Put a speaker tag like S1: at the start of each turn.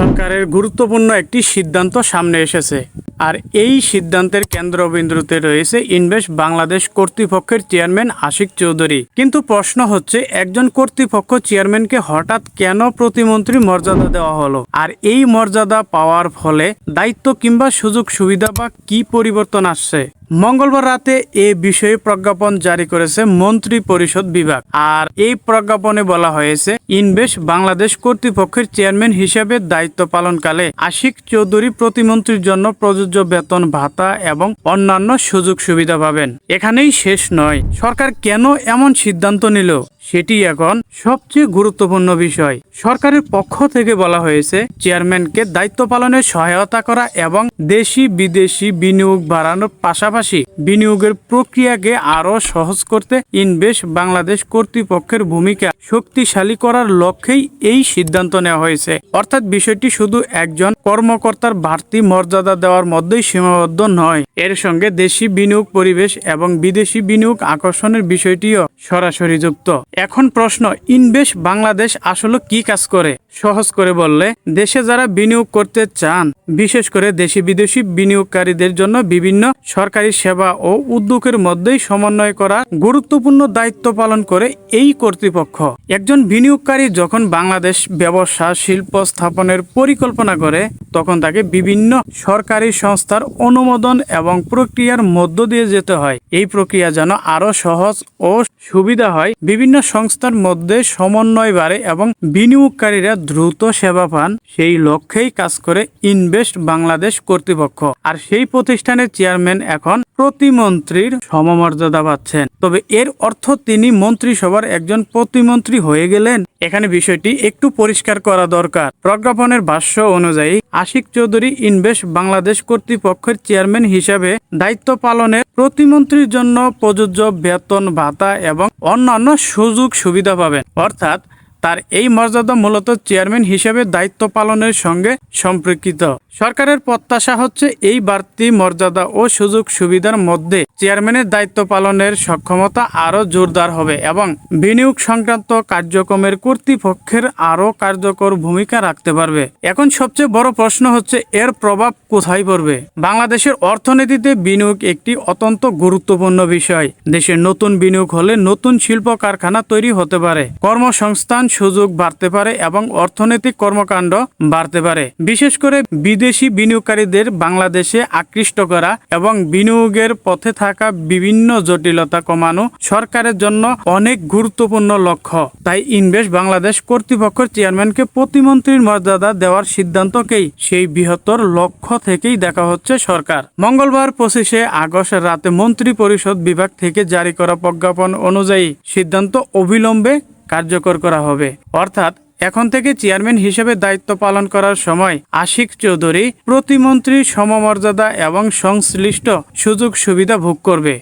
S1: সরকারের গুরুত্বপূর্ণ একটি সিদ্ধান্ত সামনে এসেছে, আর এই সিদ্ধান্তের কেন্দ্রবিন্দুতে রয়েছে ইনভেস্ট বাংলাদেশ কর্তৃপক্ষের চেয়ারম্যান আশিক চৌধুরী। কিন্তু প্রশ্ন হচ্ছে, একজন কর্তৃপক্ষ চেয়ারম্যানকে হঠাৎ কেন প্রতিমন্ত্রী মর্যাদা দেওয়া হলো, আর এই মর্যাদা পাওয়ার ফলে দায়িত্ব কিংবা সুযোগ সুবিধা বা কি পরিবর্তন আসছে? মঙ্গলবার রাতে এ বিষয়ে প্রজ্ঞাপন জারি করেছে মন্ত্রী পরিষদ বিভাগ। আর এই প্রজ্ঞাপনে বলা হয়েছে, ইনভেস্ট বাংলাদেশ কর্তৃপক্ষের চেয়ারম্যান হিসেবে দায়িত্ব পালনকালে আশিক চৌধুরী প্রতিমন্ত্রীর জন্য প্রযোজ্য বেতন ভাতা এবং অন্যান্য সুযোগ সুবিধা পাবেন। এখানেই শেষ নয়, সরকার কেন এমন সিদ্ধান্ত নিল সেটি এখন সবচেয়ে গুরুত্বপূর্ণ বিষয়। সরকারের পক্ষ থেকে বলা হয়েছে, চেয়ারম্যানকে দায়িত্ব পালনে সহায়তা করা এবং দেশি বিদেশি বিনিয়োগ বাড়ানোর পাশাপাশি বিনিয়োগের প্রক্রিয়াকে আরও সহজ করতে ইনভেস্ট বাংলাদেশ কর্তৃপক্ষের ভূমিকা শক্তিশালী করার লক্ষ্যেই এই সিদ্ধান্ত নেওয়া হয়েছে। অর্থাৎ বিষয়টি শুধু একজন কর্মকর্তার বাড়তি মর্যাদা দেওয়ার মধ্যেই সীমাবদ্ধ নয়, এর সঙ্গে দেশি বিনিয়োগ পরিবেশ এবং বিদেশি বিনিয়োগ আকর্ষণের বিষয়টিও সরাসরি যুক্ত। এখন প্রশ্ন, ইনভেস্ট বাংলাদেশ আসলে কি কাজ করে? সহজ করে বললে, দেশে যারা বিনিয়োগ করতে চান, বিশেষ করে দেশি বিদেশি বিনিয়োগকারীদের জন্য বিভিন্ন সরকারি সেবা ও উদ্যোগের মধ্যেই সমন্বয় করা গুরুত্বপূর্ণ দায়িত্ব পালন করে এই কর্তৃপক্ষ। একজন বিনিয়োগকারী যখন বাংলাদেশ ব্যবসা শিল্প স্থাপনের পরিকল্পনা করে, তখন তাকে বিভিন্ন সরকারি সংস্থার অনুমোদন এবং প্রক্রিয়ার মধ্য দিয়ে যেতে হয়। এই প্রক্রিয়া যেন আরো সহজ ও সুবিধা হয়, বিভিন্ন সংস্থার মধ্যে সমন্বয় বাড়ে এবং বিনিয়োগকারীরা দ্রুত সেবা পান, সেই লক্ষ্যেই কাজ করে ইনভেস্ট বাংলাদেশ কর্তৃপক্ষ। আর সেই প্রতিষ্ঠানের চেয়ারম্যান এখন প্রতিমন্ত্রীর সমমর্যাদা পাচ্ছেন। তবে এর অর্থ তিনি মন্ত্রিসভার একজন প্রতিমন্ত্রী হয়ে গেলেন? এখানে বিষয়টি একটু পরিষ্কার করা দরকার। প্রজ্ঞাপনের ভাষ্য অনুযায়ী আশিক চৌধুরী ইনভেস্ট বাংলাদেশ কর্তৃপক্ষের চেয়ারম্যান হিসাবে দায়িত্ব পালনের প্রতিমন্ত্রীর জন্য প্রযোজ্য বেতন ভাতা এবং অন্যান্য সুযোগ সুবিধা পাবেন। অর্থাৎ তার এই মর্যাদা মূলত চেয়ারম্যান হিসেবে দায়িত্ব পালনের সঙ্গে সম্পর্কিত। সরকারের প্রত্যাশা হচ্ছে, এই বাড়তি মর্যাদা ও সুযোগ সুবিধার মধ্যে চেয়ারম্যানের দায়িত্ব পালনের সক্ষমতা আরও জোরদার হবে এবং বিনিয়োগ সংক্রান্ত কার্যক্রমের কর্তৃপক্ষের আরও কার্যকর ভূমিকা রাখতে পারবে। এখন সবচেয়ে বড় প্রশ্ন হচ্ছে, এর প্রভাব কোথায় পড়বে? বাংলাদেশের অর্থনীতিতে বিনিয়োগ একটি অত্যন্ত গুরুত্বপূর্ণ বিষয়। দেশে নতুন বিনিয়োগ হলে নতুন শিল্প কারখানা তৈরি হতে পারে, কর্মসংস্থান সুযোগ বাড়তে পারে এবং অর্থনৈতিক কর্মকাণ্ড বাড়তে পারে। বিশেষ করে বিদেশি বিনিয়োগকারীদের বাংলাদেশে আকৃষ্ট করা এবং বিনিয়োগের পথে থাকা বিভিন্ন জটিলতা কমানো সরকারের জন্য অনেক গুরুত্বপূর্ণ লক্ষ্য। তাই ইনভেস্ট বাংলাদেশ কর্তৃপক্ষের চেয়ারম্যানকে প্রতিমন্ত্রীর মর্যাদা দেওয়ার সিদ্ধান্তকেই সেই বৃহত্তর লক্ষ্য থেকেই দেখা হচ্ছে সরকার। মঙ্গলবার 25শে আগস্ট রাতে মন্ত্রী পরিষদ বিভাগ থেকে জারি করা প্রজ্ঞাপন অনুযায়ী সিদ্ধান্ত অবিলম্বে কার্যকর করা হবে। অর্থাৎ এখন থেকে চেয়ারম্যান হিসেবে দায়িত্ব পালন করার সময় আশিক চৌধুরী প্রতিমন্ত্রী সমমর্যাদা এবং সংশ্লিষ্ট সুযোগ সুবিধা ভোগ করবে।